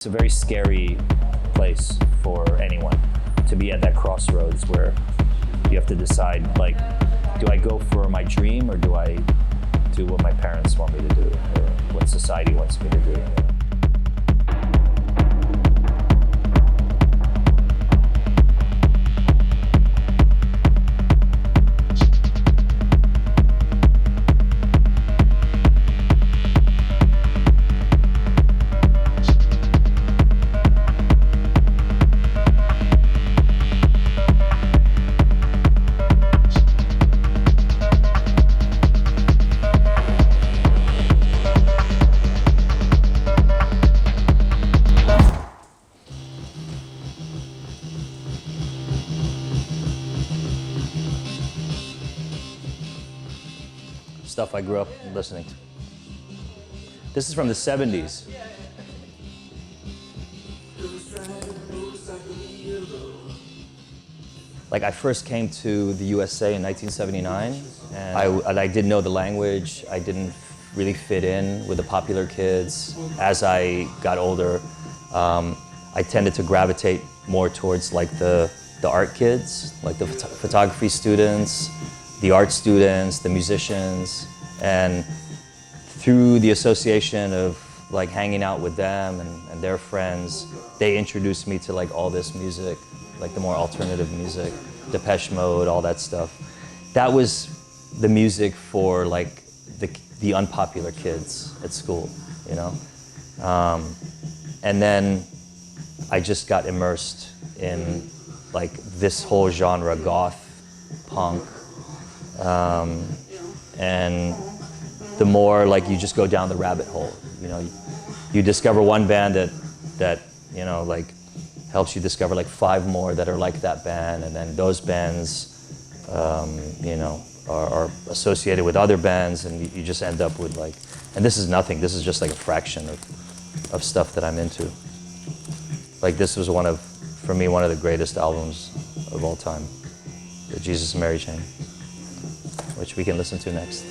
It's a very scary place for anyone to be at that crossroads where you have to decide, like, do I go for my dream or do I do what my parents want me to do or what society wants me to do? Stuff I grew up listening to. This is from the 70s. Like, I first came to the USA in 1979, and I didn't know the language. I didn't really fit in with the popular kids. As I got older, I tended to gravitate more towards like the art kids, like the photography students, the art students, the musicians, and through the association of like hanging out with them and their friends, they introduced me to like all this music, like the more alternative music, Depeche Mode, all that stuff. That was the music for like the unpopular kids at school, you know? And then I just got immersed in like this whole genre, goth, punk, and the more like you just go down the rabbit hole, you know, you discover one band that you know, like helps you discover like 5 more that are like that band, and then those bands, you know, are associated with other bands, and you just end up with like, and this is nothing. This is just like a fraction of stuff that I'm into. Like, this was for me, one of the greatest albums of all time, the Jesus and Mary Chain, which we can listen to next.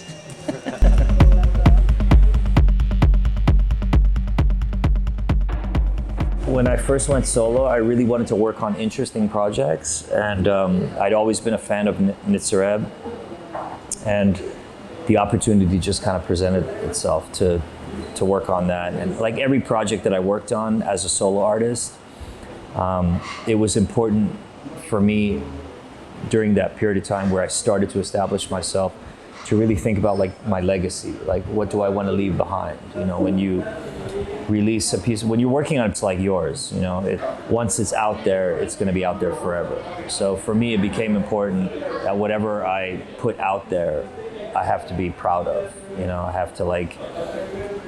When I first went solo, I really wanted to work on interesting projects, and I'd always been a fan of Nitzareb, and the opportunity just kind of presented itself to work on that. And like every project that I worked on as a solo artist, it was important for me during that period of time where I started to establish myself to really think about like my legacy, like what do I want to leave behind? You know, when you release a piece, when you're working on it, it's like yours, you know, once it's out there, it's going to be out there forever. So for me, it became important that whatever I put out there, I have to be proud of, you know, I have to like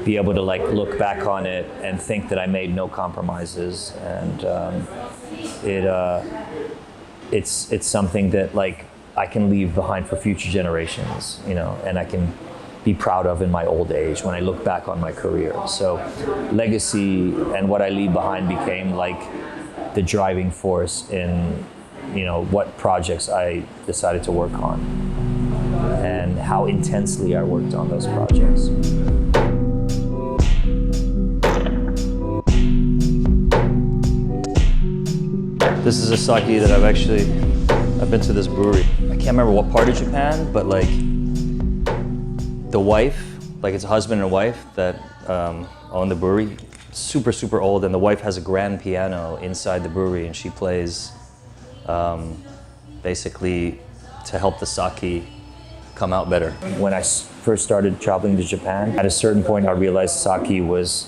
be able to like look back on it and think that I made no compromises, and it's something that like I can leave behind for future generations, you know, and I can be proud of in my old age when I look back on my career. So legacy and what I leave behind became like the driving force in, you know, what projects I decided to work on and how intensely I worked on those projects. This is a sake that I've been to this brewery. I can't remember what part of Japan, but like the wife, like it's a husband and wife that own the brewery, super, super old, and the wife has a grand piano inside the brewery, and she plays basically to help the sake come out better. When I first started traveling to Japan, at a certain point I realized sake was,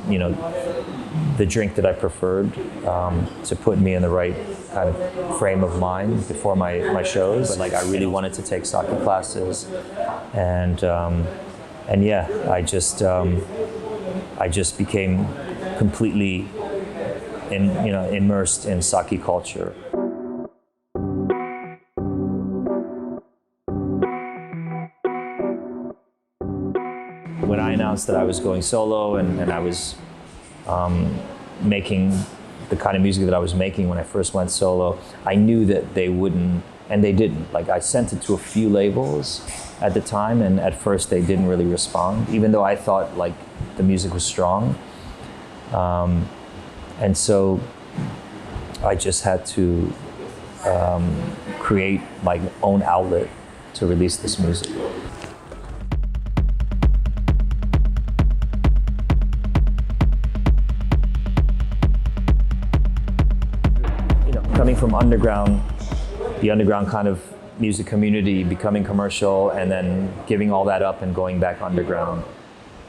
you know, the drink that I preferred to put me in the right kind of frame of mind before my shows. But like I really wanted to take sake classes, and yeah, I just became completely immersed in sake culture. When I announced that I was going solo and I was making the kind of music that I was making when I first went solo, I knew that they wouldn't, and they didn't. Like, I sent it to a few labels at the time, and at first they didn't really respond, even though I thought like the music was strong. And so I just had to create my own outlet to release this music. You know, coming from underground, the underground kind of music community, becoming commercial, and then giving all that up and going back underground,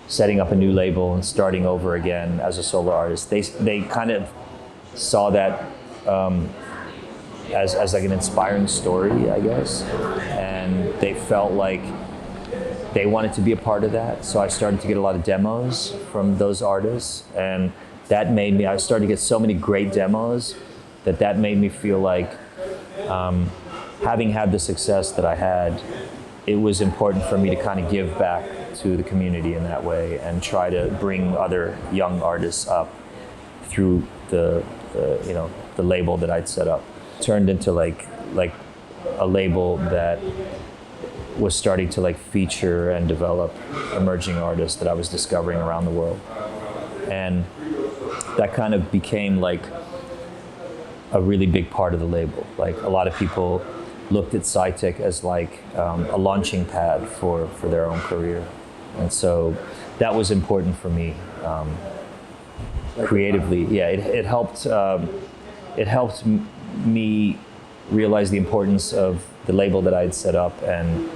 setting up a new label and starting over again as a solo artist. They kind of saw that as like an inspiring story, I guess, and they felt like they wanted to be a part of that. So I started to get a lot of demos from those artists, and that made me, I started to get so many great demos that made me feel like having had the success that I had, it was important for me to kind of give back to the community in that way and try to bring other young artists up through the label that I'd set up. Turned into like a label that was starting to like feature and develop emerging artists that I was discovering around the world. And that kind of became like a really big part of the label. Like a lot of people looked at SciTech as like a launching pad for their own career. And so that was important for me creatively. Yeah, it helped me realize the importance of the label that I had set up, and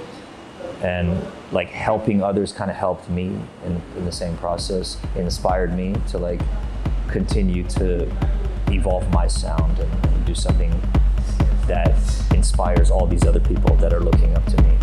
like helping others kind of helped me in the same process. It inspired me to like continue to evolve my sound and do something that inspires all these other people that are looking up to me.